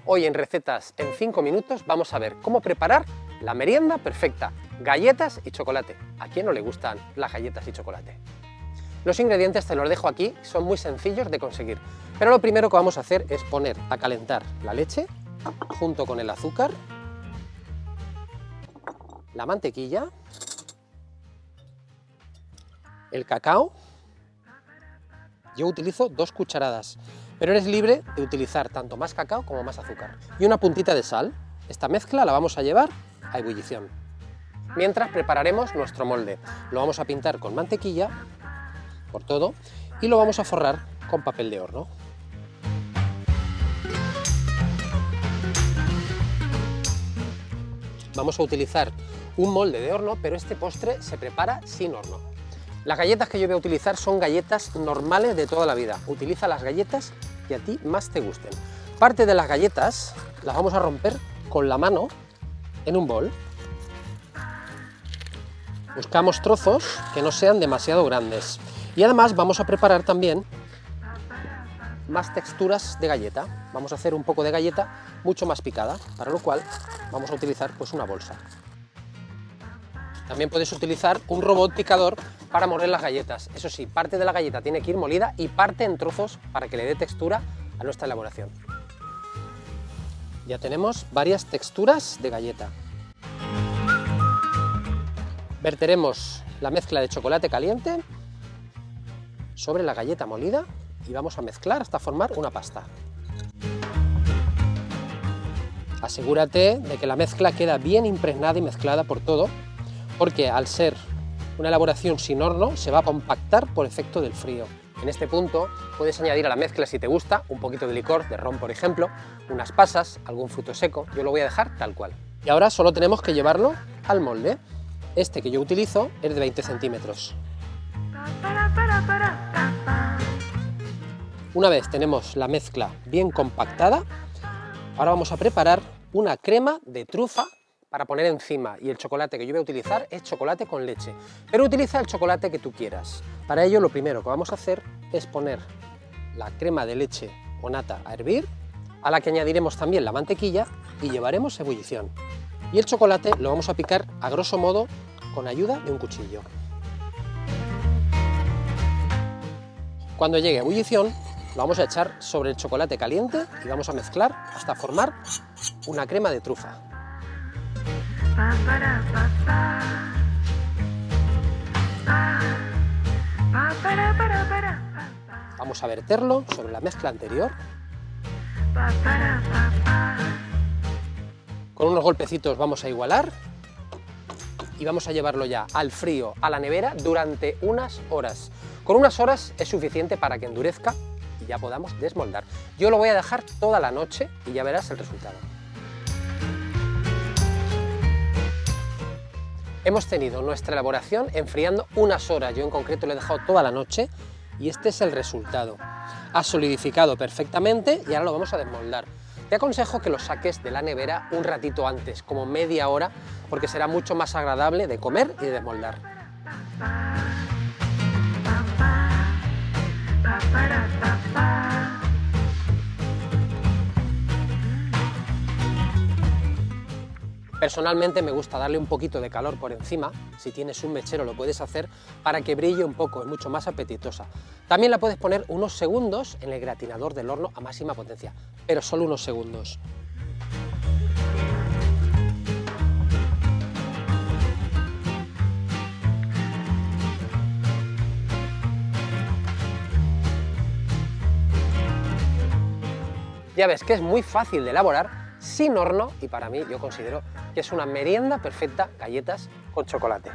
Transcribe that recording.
Hoy en Recetas en 5 minutos vamos a ver cómo preparar la merienda perfecta, galletas y chocolate. ¿A quién no le gustan las galletas y chocolate? Los ingredientes te los dejo aquí, son muy sencillos de conseguir. Pero lo primero que vamos a hacer es poner a calentar la leche junto con el azúcar, la mantequilla, el cacao. Yo utilizo 2 cucharadas, pero eres libre de utilizar tanto más cacao como más azúcar. Y una puntita de sal. Esta mezcla la vamos a llevar a ebullición. Mientras prepararemos nuestro molde. Lo vamos a pintar con mantequilla por todo y lo vamos a forrar con papel de horno. Vamos a utilizar un molde de horno, pero este postre se prepara sin horno. Las galletas que yo voy a utilizar son galletas normales de toda la vida. Utiliza las galletas que a ti más te gusten. Parte de las galletas las vamos a romper con la mano en un bol. Buscamos trozos que no sean demasiado grandes. Y además vamos a preparar también más texturas de galleta. Vamos a hacer un poco de galleta mucho más picada, para lo cual vamos a utilizar pues una bolsa. También puedes utilizar un robot picador para moler las galletas. Eso sí, parte de la galleta tiene que ir molida y parte en trozos para que le dé textura a nuestra elaboración. Ya tenemos varias texturas de galleta. Verteremos la mezcla de chocolate caliente sobre la galleta molida y vamos a mezclar hasta formar una pasta. Asegúrate de que la mezcla queda bien impregnada y mezclada por todo, porque al ser una elaboración sin horno se va a compactar por efecto del frío. En este punto puedes añadir a la mezcla, si te gusta, un poquito de licor, de ron por ejemplo, unas pasas, algún fruto seco. Yo lo voy a dejar tal cual. Y ahora solo tenemos que llevarlo al molde. Este que yo utilizo es de 20 centímetros. Una vez tenemos la mezcla bien compactada, ahora vamos a preparar una crema de trufa para poner encima, y el chocolate que yo voy a utilizar es chocolate con leche, pero utiliza el chocolate que tú quieras. Para ello lo primero que vamos a hacer es poner la crema de leche o nata a hervir, a la que añadiremos también la mantequilla y llevaremos a ebullición. Y el chocolate lo vamos a picar a grosso modo con ayuda de un cuchillo. Cuando llegue a ebullición lo vamos a echar sobre el chocolate caliente y vamos a mezclar hasta formar una crema de trufa. Vamos a verterlo sobre la mezcla anterior. Con unos golpecitos vamos a igualar y vamos a llevarlo ya al frío, a la nevera, durante unas horas. Con unas horas es suficiente para que endurezca y ya podamos desmoldar. Yo lo voy a dejar toda la noche y ya verás el resultado. Hemos tenido nuestra elaboración enfriando unas horas, yo en concreto lo he dejado toda la noche y este es el resultado. Ha solidificado perfectamente y ahora lo vamos a desmoldar. Te aconsejo que lo saques de la nevera un ratito antes, como media hora, porque será mucho más agradable de comer y de desmoldar. Personalmente me gusta darle un poquito de calor por encima. Si tienes un mechero lo puedes hacer para que brille un poco, es mucho más apetitosa. También la puedes poner unos segundos en el gratinador del horno a máxima potencia, pero solo unos segundos. Ya ves que es muy fácil de elaborar, sin horno, y para mí yo considero que es una merienda perfecta, galletas con chocolate.